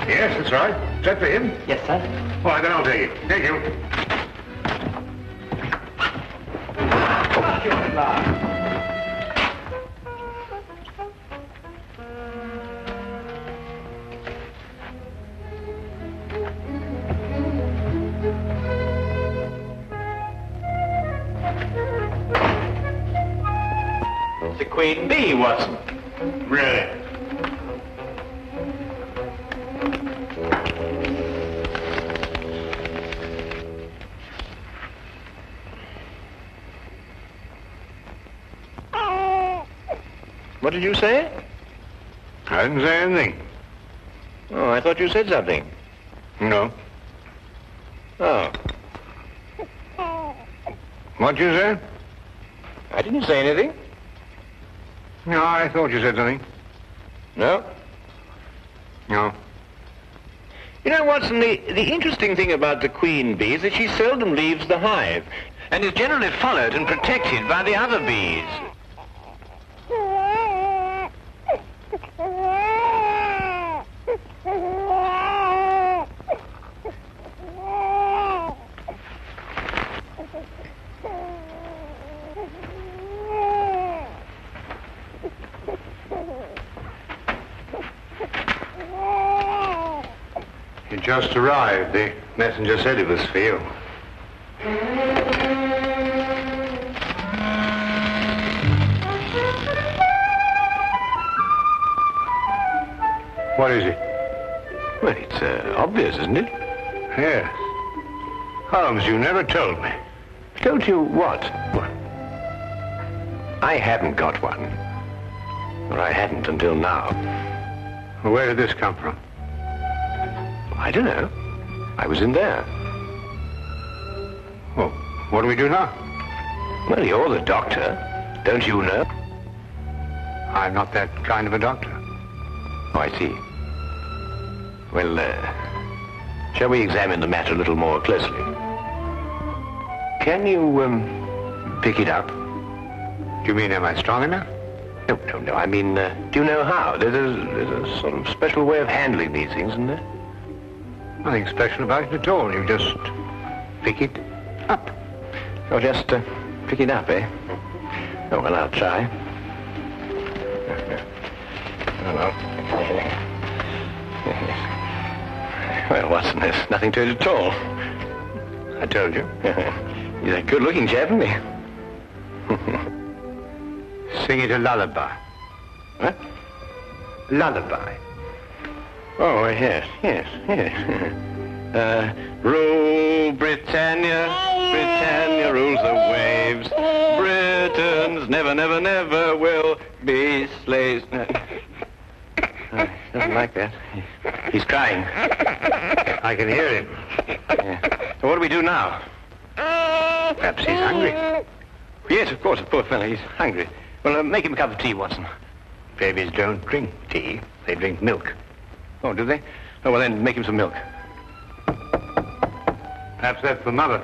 Yes, that's right. Is that for him? Yes, sir. All right, then I'll take it. Thank you. It's a Queen Bee, Watson. Really? What did you say? I didn't say anything. Oh, I thought you said something. No. Oh. What'd you say? I didn't say anything. No, I thought you said something. No? No. You know, Watson, the interesting thing about the queen bee is that she seldom leaves the hive and is generally followed and protected by the other bees. You just arrived. The messenger said it was for you. What is it? Well, it's obvious, isn't it? Yes. Holmes, you never told me. Told you what? What? I haven't got one. Or I hadn't until now. Well, where did this come from? I don't know. I was in there. Well, what do we do now? Well, you're the doctor. Don't you know? I'm not that kind of a doctor. Oh, I see. Well, shall we examine the matter a little more closely? Can you, pick it up? Do you mean, am I strong enough? No. I mean, do you know how? There's a sort of special way of handling these things, isn't there? Nothing special about it at all. You just pick it up. Oh, just pick it up, eh? Oh, well, I'll try. Oh, well. Well, Watson, there's nothing to it at all. I told you. He's a good-looking chap, isn't he? Sing it a lullaby. What? Lullaby. Oh, yes. Rule Britannia, Britannia rules the waves. Britons never, never, never will be slaves. He doesn't like that. He's crying. I can hear him. Yeah. So what do we do now? Perhaps he's hungry. Yes, of course, poor fellow, he's hungry. Well, make him a cup of tea, Watson. Babies don't drink tea. They drink milk. Oh, do they? Oh, well, then make him some milk. Perhaps that's for Mother.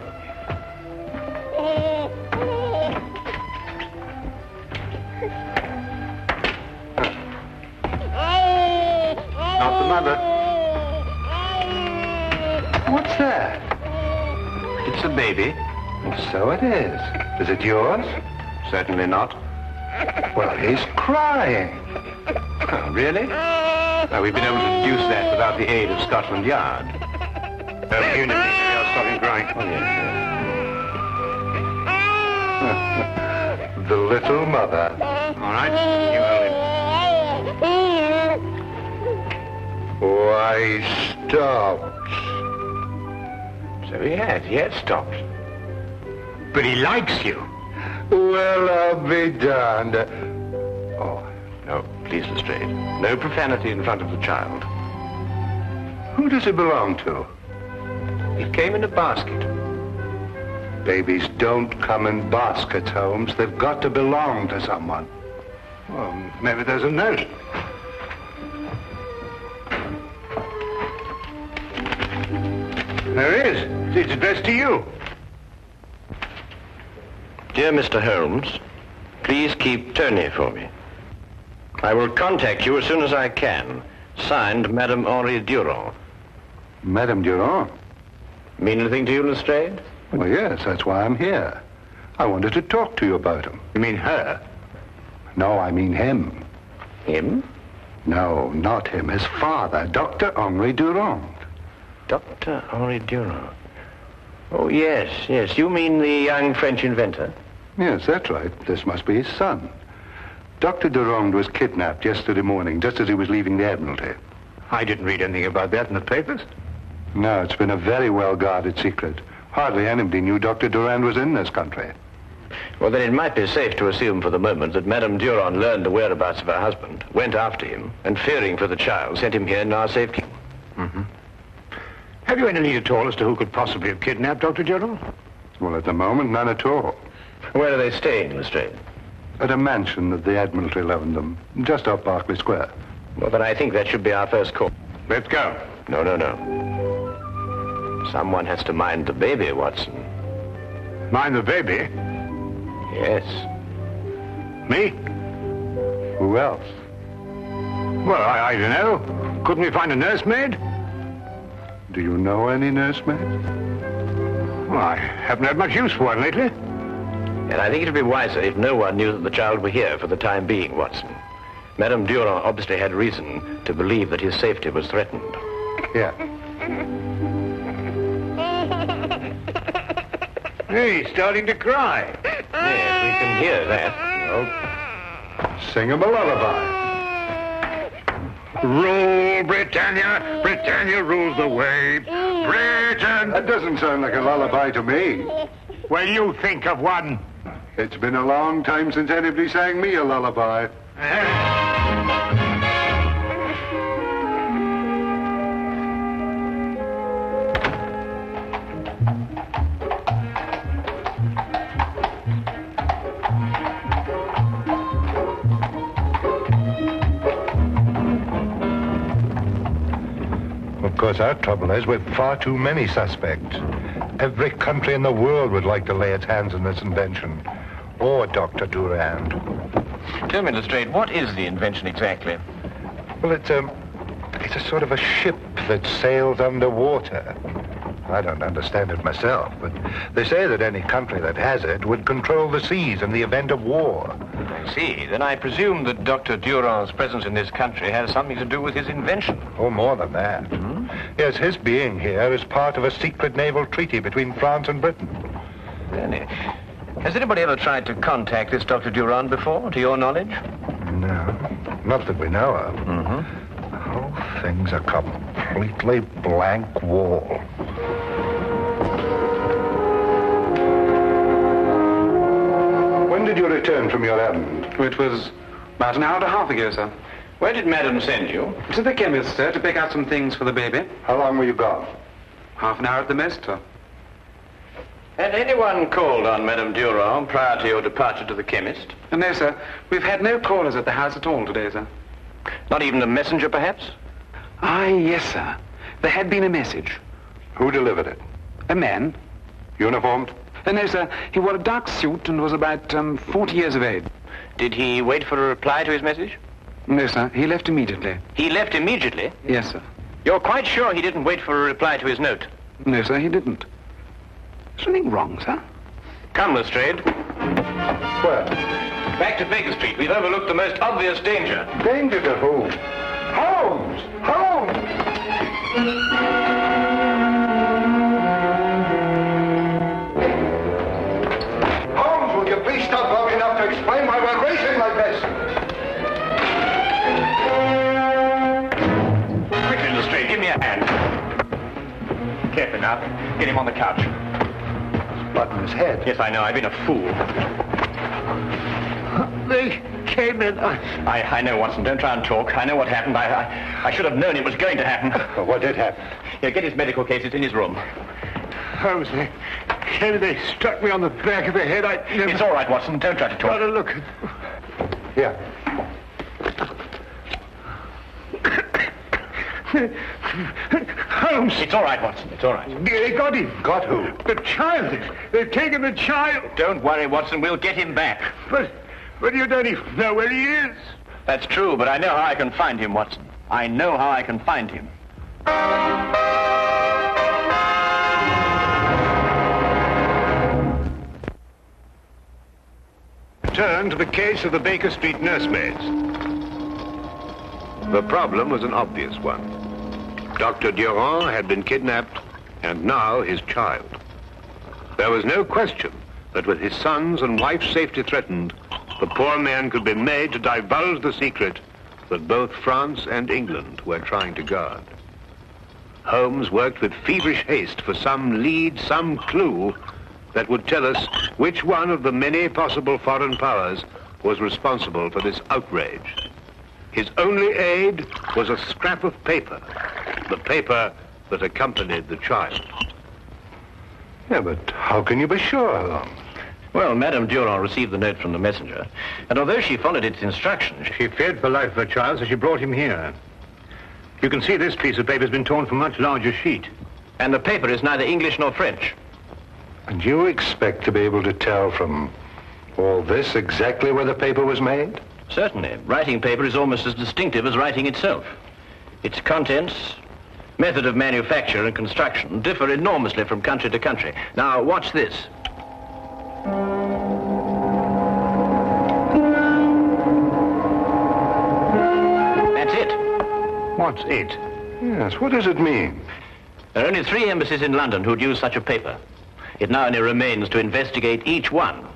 Not the Mother. What's that? It's a baby. So it is. Is it yours? Certainly not. Well, he's crying. Oh, really? Now, we've been able to deduce that without the aid of Scotland Yard. You need I'll stop him crying. Oh, yes. The little mother. All right, you hold him. I stopped. So he had stopped. But he likes you. Well, I'll be darned. Oh, no, please, Lestrade. No profanity in front of the child. Who does it belong to? It came in a basket. Babies don't come in baskets, Holmes. They've got to belong to someone. Well, maybe there's a note. There is. It's addressed to you. Dear Mr. Holmes, please keep Tony for me. I will contact you as soon as I can. Signed, Madame Henri Durand. Madame Durand? Mean anything to you, Lestrade? Well, yes, that's why I'm here. I wanted to talk to you about him. You mean her? No, I mean him. Him? No, not him. His father, Dr. Henri Durand. Dr. Henri Durand. Oh, yes. You mean the young French inventor? Yes, that's right. This must be his son. Dr. Durand was kidnapped yesterday morning, just as he was leaving the Admiralty. I didn't read anything about that in the papers. No, it's been a very well-guarded secret. Hardly anybody knew Dr. Durand was in this country. Well, then it might be safe to assume for the moment that Madame Durand learned the whereabouts of her husband, went after him, and fearing for the child, sent him here in our safekeeping. Mm-hmm. Have you any lead at all as to who could possibly have kidnapped Dr. Durand? Well, at the moment, none at all. Where are they staying, Lestrade? At a mansion that the Admiralty loaned them, just off Berkeley Square. Well, then I think that should be our first call. Let's go. No. Someone has to mind the baby, Watson. Mind the baby? Yes. Me? Who else? Well, I don't know. Couldn't we find a nursemaid? Do you know any nursemaids? Well, I haven't had much use for one lately. And I think it would be wiser if no one knew that the child were here for the time being, Watson. Madame Durand obviously had reason to believe that his safety was threatened. Yeah. Hey, he's starting to cry. Yes, we can hear that. Well, sing him a lullaby. Rule, Britannia, Britannia rules the waves. Britain! That doesn't sound like a lullaby to me. Well, you think of one. It's been a long time since anybody sang me a lullaby. Of course, our trouble is with far too many suspects. Every country in the world would like to lay its hands on this invention. Or Dr. Durand. Tell me, Lestrade, what is the invention exactly? Well, it's a sort of a ship that sails underwater. I don't understand it myself, but they say that any country that has it would control the seas in the event of war. I see. Then I presume that Dr. Durand's presence in this country has something to do with his invention. Oh, more than that. Hmm? Yes, his being here is part of a secret naval treaty between France and Britain. Then, has anybody ever tried to contact this Dr. Durand before, to your knowledge? No, not that we know of. Mm-hmm. The whole thing's a completely blank wall. When did you return from your errand? It was about an hour and a half ago, sir. Where did Madam send you? To the chemist, sir, to pick out some things for the baby. How long were you gone? Half an hour at the most, sir. Had anyone called on Madame Durand prior to your departure to the chemist? No, sir. We've had no callers at the house at all today, sir. Not even a messenger, perhaps? Ah, yes, sir. There had been a message. Who delivered it? A man. Uniformed? No, sir. He wore a dark suit and was about 40 years of age. Did he wait for a reply to his message? No, sir. He left immediately. He left immediately? Yes, sir. You're quite sure he didn't wait for a reply to his note? No, sir, he didn't. Is anything wrong, sir? Come, Lestrade. Where? Back to Baker Street. We've overlooked the most obvious danger. Danger to who? Holmes! Holmes! Holmes, will you please stop long enough to explain why we're racing like this? Quickly, Lestrade, give me me a hand. Carefully now. Get him on the couch. He's blood in his head. Yes, I know. I've been a fool. They came in. I know, Watson. Don't try and talk. I know what happened. I should have known it was going to happen. Well, what did happen? Here, get his medical case. It's in his room. Holmes, they struck me on the back of the head. It's all right, Watson. Don't try to talk. Gotta look. Here. Holmes! It's all right, Watson. It's all right. They got him. Got who? The child. They've taken the child. Don't worry, Watson. We'll get him back. But you don't even know where he is. That's true, but I know how I can find him, Watson. I know how I can find him. Turn to the case of the Baker Street nursemaids. The problem was an obvious one. Dr. Durand had been kidnapped, and now his child. There was no question that with his son's and wife's safety threatened, the poor man could be made to divulge the secret that both France and England were trying to guard. Holmes worked with feverish haste for some lead, some clue that would tell us which one of the many possible foreign powers was responsible for this outrage. His only aid was a scrap of paper, the paper that accompanied the child. Yeah, but how can you be sure, Holmes? Well, Madame Durand received the note from the messenger, and although she followed its instructions, She feared for life of her child, so she brought him here. You can see this piece of paper has been torn from a much larger sheet. and the paper is neither English nor French. And you expect to be able to tell from all this exactly where the paper was made? Certainly. Writing paper is almost as distinctive as writing itself. Its contents, method of manufacture and construction differ enormously from country to country. Now, watch this. That's it. What's it? Yes, what does it mean? There are only 3 embassies in London who'd use such a paper. It now only remains to investigate each one.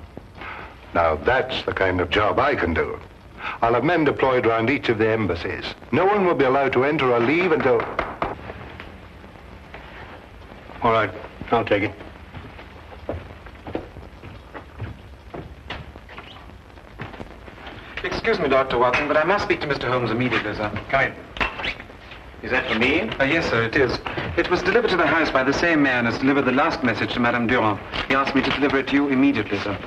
Now, that's the kind of job I can do. I'll have men deployed around each of the embassies. No one will be allowed to enter or leave until... All right, I'll take it. Excuse me, Dr. Watson, but I must speak to Mr. Holmes immediately, sir. Come in. Is that for me? Yes, sir, it is. It was delivered to the house by the same man as delivered the last message to Madame Durand. He asked me to deliver it to you immediately, sir.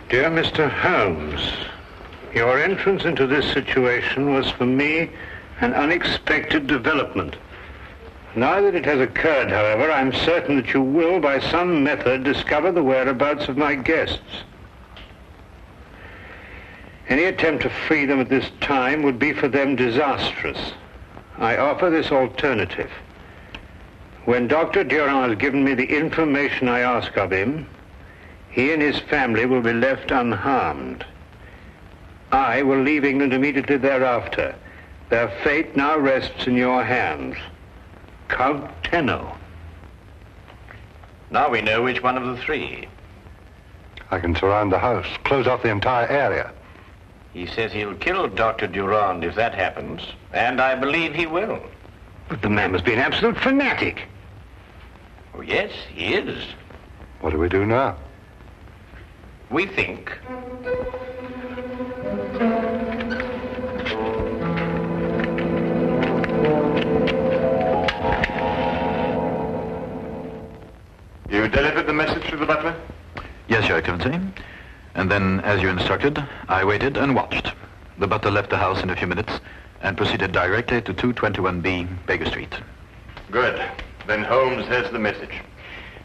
Dear Mr. Holmes, your entrance into this situation was for me an unexpected development. Now that it has occurred, however, I'm certain that you will, by some method, discover the whereabouts of my guests. Any attempt to free them at this time would be for them disastrous. I offer this alternative. When Dr. Durand has given me the information I ask of him, he and his family will be left unharmed. I will leave England immediately thereafter. Their fate now rests in your hands. Count Tenno. Now we know which one of the 3. I can surround the house, close off the entire area. He says he'll kill Dr. Durand if that happens, and I believe he will. But the man must be an absolute fanatic. Oh, yes, he is. What do we do now? We think. You delivered the message to the butler? Yes, Your Excellency. And then, as you instructed, I waited and watched. The butler left the house in a few minutes and proceeded directly to 221B Baker Street. Good. Then Holmes has the message.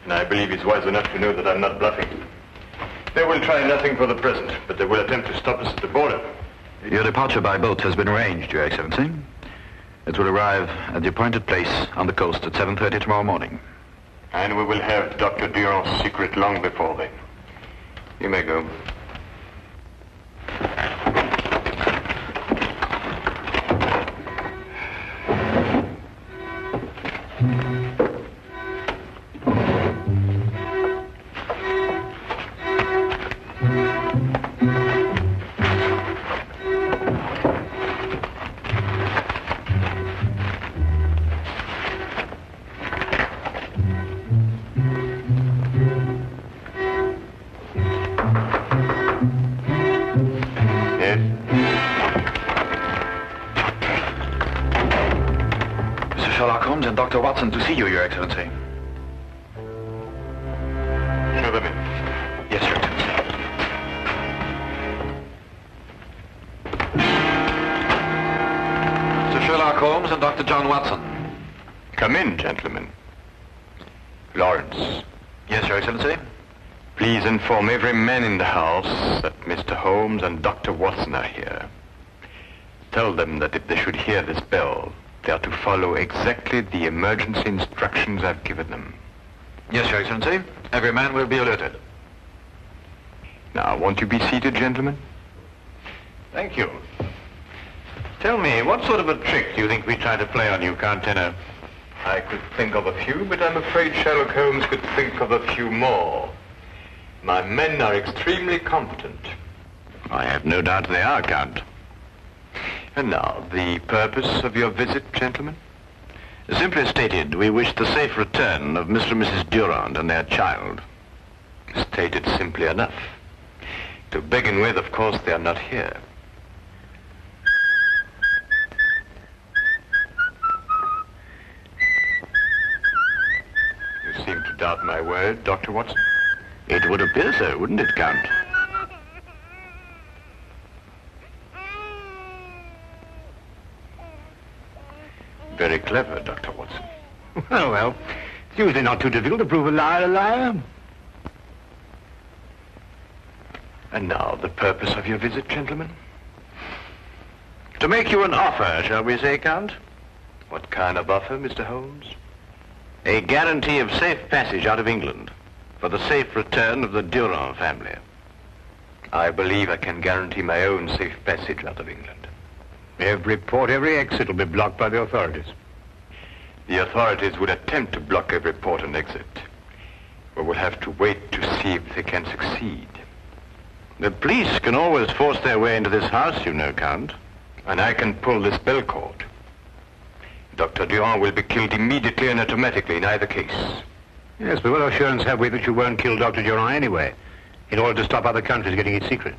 And I believe he's wise enough to know that I'm not bluffing. They will try nothing for the present, but they will attempt to stop us at the border. Your departure by boat has been arranged, Your Excellency. It will arrive at the appointed place on the coast at 7:30 tomorrow morning. And we will have Dr. Durand's secret long before then. You may go. Sherlock Holmes and Dr. Watson to see you, Your Excellency. Show them in. Yes, Your Excellency. Sir Sherlock Holmes and Dr. John Watson. Come in, gentlemen. Lawrence, Yes, Your Excellency. please inform every man in the house that Mr. Holmes and Dr. Watson are here. Tell them that if they should hear this bell, they are to follow exactly the emergency instructions I've given them. Yes, Your Excellency. Every man will be alerted. Now, won't you be seated, gentlemen? Thank you. Tell me, what sort of a trick do you think we try to play on you, Count Tenor? I could think of a few, but I'm afraid Sherlock Holmes could think of a few more. My men are extremely competent. I have no doubt they are, Count. And now, the purpose of your visit, gentlemen? Simply stated, we wish the safe return of Mr. and Mrs. Durand and their child. Stated simply enough. To begin with, of course, they are not here. You seem to doubt my word, Dr. Watson. It would appear so, wouldn't it, Count? Very clever, Dr. Watson. Well, it's usually not too difficult to prove a liar a liar. And now, the purpose of your visit, gentlemen? To make you an offer, shall we say, Count? What kind of offer, Mr. Holmes? A guarantee of safe passage out of England for the safe return of the Durand family. I believe I can guarantee my own safe passage out of England. Every port, every exit will be blocked by the authorities. The authorities would attempt to block every port and exit. But we'll have to wait to see if they can succeed. The police can always force their way into this house, you know, Count. And I can pull this bell cord. Dr. Durand will be killed immediately and automatically in either case. Yes, but what assurance have we that you won't kill Dr. Durand anyway, in order to stop other countries getting his secret?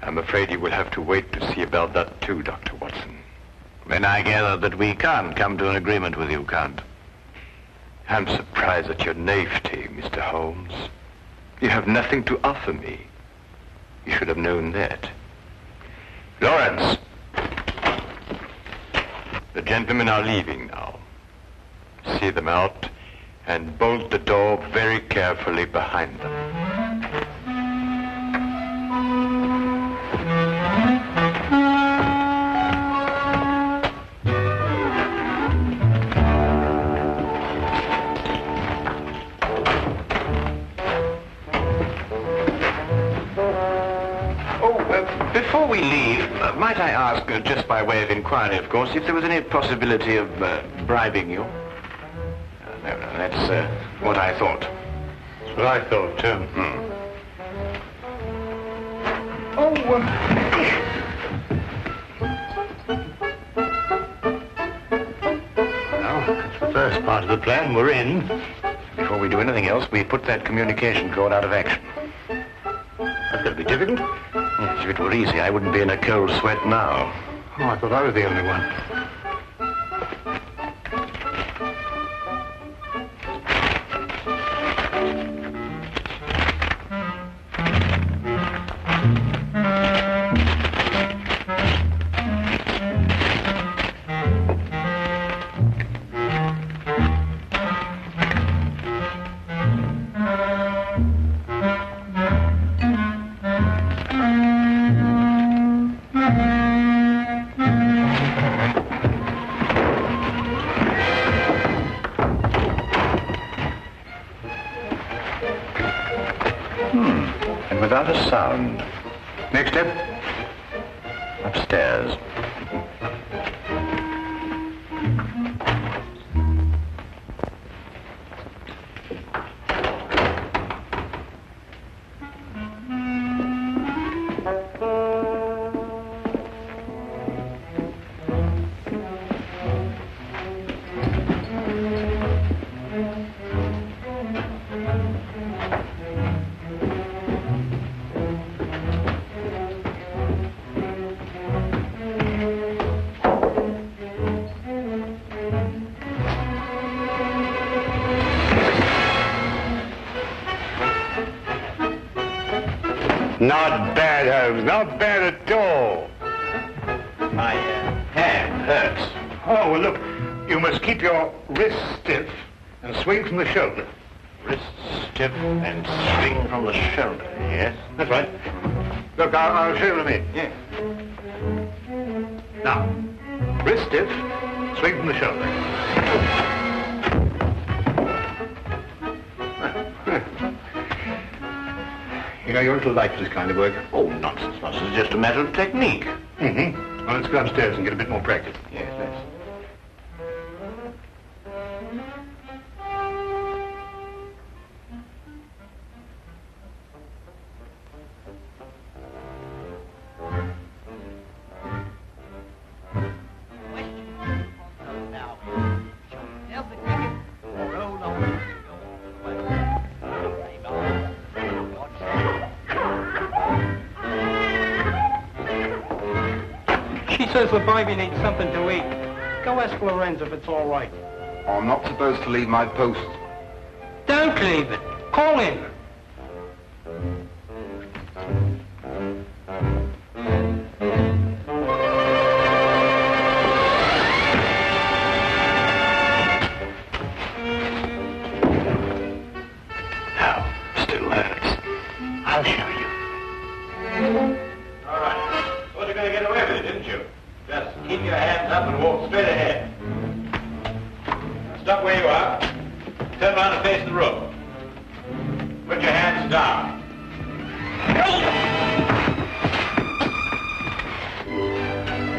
I'm afraid you will have to wait to see about that too, Dr. Watson. Then I gather that we can't come to an agreement with you, Count. I'm surprised at your naivety, Mr. Holmes. You have nothing to offer me. You should have known that. Lawrence! The gentlemen are leaving now. See them out and bolt the door very carefully behind them. Before we leave, might I ask, just by way of inquiry, of course, if there was any possibility of bribing you? No, that's what I thought. That's what I thought, too. Well, that's the first part of the plan. We're in. Before we do anything else, we put that communication cord out of action. That's going to be difficult. Yes, if it were easy, I wouldn't be in a cold sweat now. Oh, I thought I was the only one. Without a sound. Next step. Upstairs. Not bad, Holmes. Not bad at all. My hand hurts. Oh, well, look. You must keep your wrist stiff and swing from the shoulder. Wrist stiff and swing from the shoulder. Yes, that's right. Look, I'll show you in a minute. Yes. Now, wrist stiff, swing from the shoulder. You know, you're a little light for this kind of work. Oh, nonsense, nonsense. It's just a matter of technique. Mm-hmm. Well, let's go upstairs and get a bit more practice. Yes, let's. Says the baby needs something to eat. Go ask Lorenz if it's all right. I'm not supposed to leave my post. Don't leave it. Call him. Now, still hurts. I'll show you. All right. Thought you were going to get away with it, didn't you? Just keep your hands up and walk straight ahead. Stop where you are. Turn around and face the room. Put your hands down.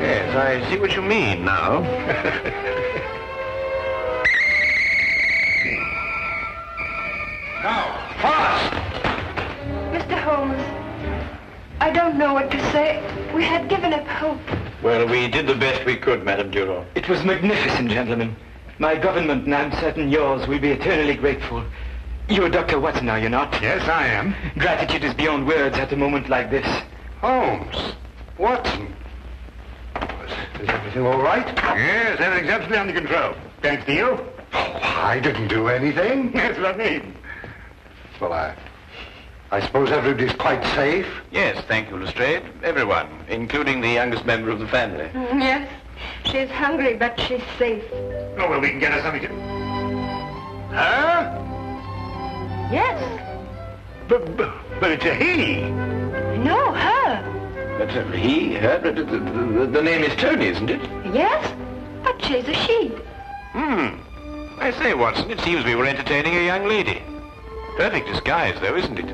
Yes, I see what you mean now. Now, fast! Mr. Holmes, I don't know what to say. We had given up hope. Well, we did the best we could, Madame Durand. It was magnificent, gentlemen. My government, and I'm certain yours, will be eternally grateful. You're Dr. Watson, are you not? Yes, I am. Gratitude is beyond words at a moment like this. Holmes. Watson. Is everything all right? Yes, everything's absolutely under control. Thanks to you. Oh, I didn't do anything. That's what I mean. Well, I suppose everybody's quite safe? Yes, thank you, Lestrade. Everyone, including the youngest member of the family. Yes. She's hungry, but she's safe. Oh, well, we can get her something to... Huh? Yes. But it's a he. No, her. But he, her, the name is Tony, isn't it? Yes, but she's a she. I say, Watson, it seems we were entertaining a young lady. Perfect disguise, though, isn't it?